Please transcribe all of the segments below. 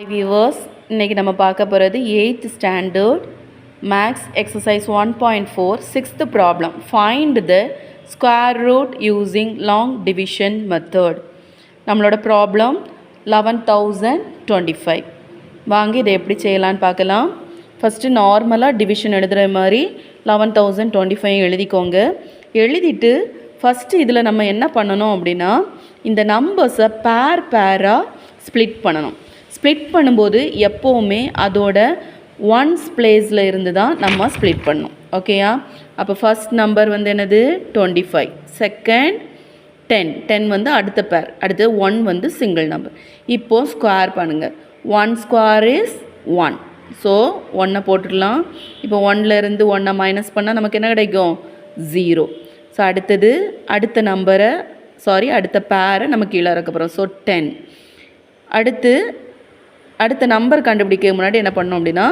Hi viewers, இன்னைக்கு நம்ம பார்க்க போகிறது 8th standard maths exercise 1.4 6th problem. Find the square root using long division method. நம்மளோட problem 11,025. வாங்க இதை எப்படி செய்யலான்னு பார்க்கலாம். ஃபஸ்ட்டு நார்மலாக டிவிஷன் எழுதுகிற மாதிரி 11,025 எழுதிக்கோங்க. எழுதிட்டு ஃபஸ்ட்டு இதில் நம்ம என்ன பண்ணணும் அப்படின்னா இந்த நம்பர்ஸை பேராக ஸ்ப்ளிட் பண்ணணும். ஸ்ப்ளிட் பண்ணும்போது எப்போவுமே அதோட ஒன்ஸ் பிளேஸில் இருந்து தான் நம்ம ஸ்ப்ளிட் பண்ணணும். ஓகேயா? அப்போ ஃபஸ்ட் நம்பர் வந்து என்னது 25, செகண்ட் 10 வந்து அடுத்த பேர், அடுத்து 1 வந்து சிங்கிள் நம்பர். இப்போது ஸ்கொயர் பண்ணுங்கள். 1 ஸ்கொயர் இஸ் 1. ஸோ 1 போட்டுடலாம். இப்போ 1லேருந்து 1 மைனஸ் பண்ணால் நமக்கு என்ன கிடைக்கும்? 0. ஸோ அடுத்த நம்பரை அடுத்த பேரை நம்ம கீழே இறக்க போகிறோம். ஸோ 10. அடுத்த நம்பர் கண்டுபிடிக்க முன்னாடி என்ன பண்ணணும் அப்படின்னா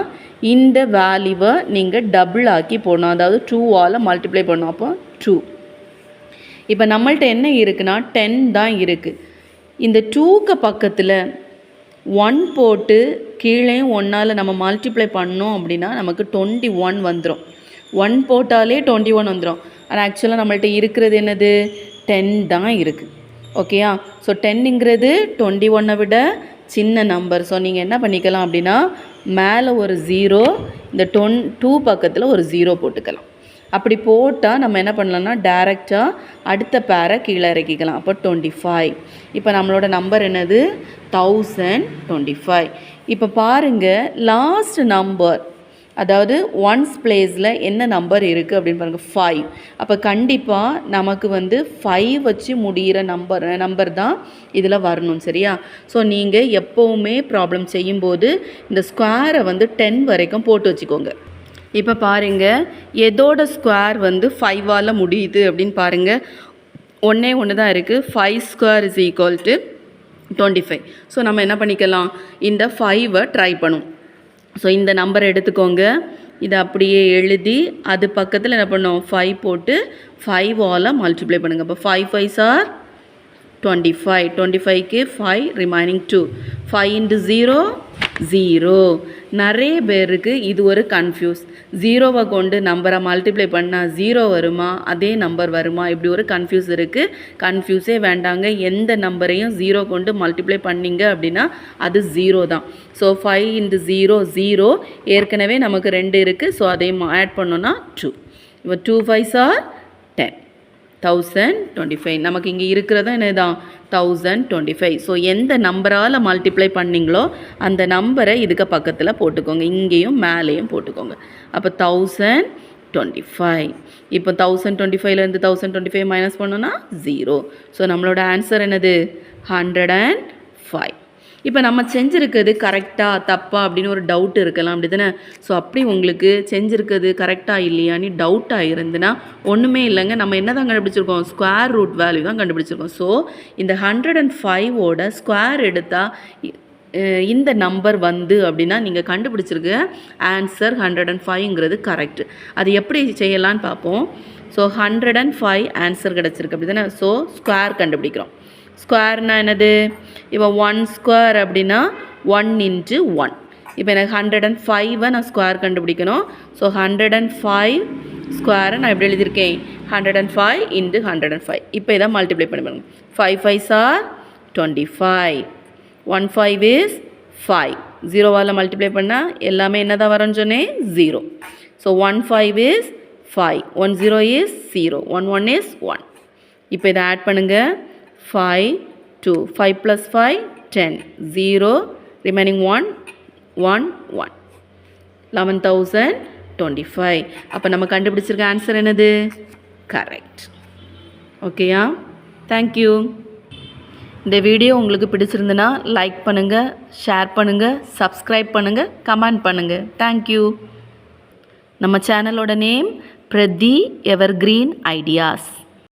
இந்த வேல்யூவை நீங்கள் டபுள் ஆக்கி போடணும். அதாவது 2ஆல் மல்டிப்ளை பண்ணணும். அப்போ 2. இப்போ நம்மள்ட்ட என்ன இருக்குன்னா 10 தான் இருக்குது. இந்த 2க்கு பக்கத்தில் 1 போட்டு கீழே 1ஆல் நம்ம மல்டிப்ளை பண்ணோம் அப்படின்னா நமக்கு 21 வந்துடும். 1 போட்டாலே 21 வந்துடும். ஆனால் ஆக்சுவலாக நம்மள்ட்ட இருக்கிறது என்னது? 10 தான் இருக்குது. ஓகேயா? ஸோ 10ங்கிறது 21 விட சின்ன நம்பர். ஸோ நீங்கள் என்ன பண்ணிக்கலாம் அப்படின்னா மேலே ஒரு 0, இந்த 2 பக்கத்தில் ஒரு 0 போட்டுக்கலாம். அப்படி போட்டால் நம்ம என்ன பண்ணலாம்னா டைரெக்டாக அடுத்த பேரை கீழே இறக்கிக்கலாம். அப்போ 25. இப்போ நம்மளோட நம்பர் என்னது? 1025. இப்போ பாருங்கள் லாஸ்ட் நம்பர், அதாவது ஒன்ஸ் பிளேஸில் என்ன நம்பர் இருக்குது அப்படின்னு பாருங்கள் 5. அப்போ கண்டிப்பாக நமக்கு வந்து 5 வச்சு முடிகிற நம்பர் தான் இதில் வரணும். சரியா? ஸோ நீங்கள் எப்போவுமே ப்ராப்ளம் செய்யும்போது இந்த ஸ்கொயரை வந்து 10 வரைக்கும் போட்டு வச்சுக்கோங்க. இப்போ பாருங்கள் எதோட ஸ்கொயர் வந்து 5ஆல் முடியுது அப்படின்னு பாருங்கள். ஒன்று தான் இருக்குது. 5 square is equal to 25. So நம்ம என்ன பண்ணிக்கலாம், இந்த 5ஐ ட்ரை பண்ணும். ஸோ இந்த நம்பரை எடுத்துக்கோங்க. இதை அப்படியே எழுதி அது பக்கத்தில் என்ன பண்ணோம் 5 போட்டு 5ஆல் மல்டிப்ளை பண்ணுங்கள். அப்போ 5 5s are 25. 25க்கு 5 ரிமைனிங் 2. 5 into 0 0. நிறைய பேருக்கு இது ஒரு கன்ஃபியூஸ். 0வை கொண்டு நம்பரை மல்டிப்ளை பண்ணால் 0 வருமா, அதே நம்பர் வருமா, இப்படி ஒரு கன்ஃபியூஸ் இருக்குது. கன்ஃபியூஸே வேண்டாங்க. எந்த நம்பரையும் 0 கொண்டு மல்டிப்ளை பண்ணிங்க அப்படின்னா அது 0 தான். So 5 into 0 0. ஏற்கனவே நமக்கு 2 இருக்குது. ஸோ அதையும் ஆட் பண்ணோன்னா 2. இப்போ 2 5s are 10. 1025. நமக்கு இங்கே இருக்கிறதா என்னதான் 1025. ஸோ எந்த நம்பரால் மல்டிப்ளை பண்ணிங்களோ அந்த நம்பரை இதுக்கு பக்கத்தில் போட்டுக்கோங்க. இங்கேயும் மேலேயும் போட்டுக்கோங்க. அப்போ 1025. இப்போ 1025லேருந்து 1025 மைனஸ் பண்ணோன்னா 0. ஸோ நம்மளோட ஆன்சர் என்னது? 105. இப்போ நம்ம செஞ்சுருக்கிறது கரெக்டாக தப்பா அப்படின்னு ஒரு டவுட் இருக்கலாம், அப்படி தானே? ஸோ அப்படி உங்களுக்கு செஞ்சுருக்கிறது கரெக்டாக இல்லையான்னு டவுட்டாக இருந்துன்னா ஒன்றுமே இல்லைங்க. நம்ம என்ன தான் கண்டுபிடிச்சிருக்கோம்? ஸ்கொயர் ரூட் வேல்யூ தான் கண்டுபிடிச்சிருக்கோம். ஸோ இந்த 105ஓட ஸ்கொயர் எடுத்தால் இந்த நம்பர் வந்து அப்படின்னா நீங்கள் கண்டுபிடிச்சிருக்க ஆன்சர் 105ங்கிறது கரெக்டு. அது எப்படி செய்யலான்னு பார்ப்போம். ஸோ 105 ஆன்சர் கிடச்சிருக்கு, அப்படி தானே? ஸோ ஸ்கொயர் கண்டுபிடிக்கிறோம். ஸ்கொயர்னால் என்னது? இப்போ 1 ஸ்கொயர் அப்படின்னா 1 into 1. இப்போ எனக்கு 105ஐ நான் ஸ்கொயர் கண்டுபிடிக்கணும். ஸோ 105 ஸ்கொயரை நான் எப்படி எழுதியிருக்கேன்? 105 into 105. இப்போ இதை மல்டிப்ளை பண்ணி பாருங்க. 5 5s are 25. 1 5 is 5. 0வால் மல்டிப்ளை பண்ணால் எல்லாமே என்ன தான் வரும்னு சொன்னேன்? 0. So 1 5 is 5. 1 0 is 0. 1 1 is 1. இப்போ இதை ஆட் பண்ணுங்கள். 5 2. 5 plus 5 10. 0 remaining 1 1 1. 11,025. அப்போ நம்ம கண்டுபிடிச்சிருக்க ஆன்சர் என்னது? கரெக்ட். ஓகேயா? தேங்க்யூ. இந்த வீடியோ உங்களுக்கு பிடிச்சிருந்துன்னா லைக் பண்ணுங்கள், ஷேர் பண்ணுங்கள், சப்ஸ்கிரைப் பண்ணுங்கள், கமெண்ட் பண்ணுங்கள். தேங்க்யூ. நம்ம சேனலோட நேம் பிரதி எவர்கிரீன் ஐடியாஸ்.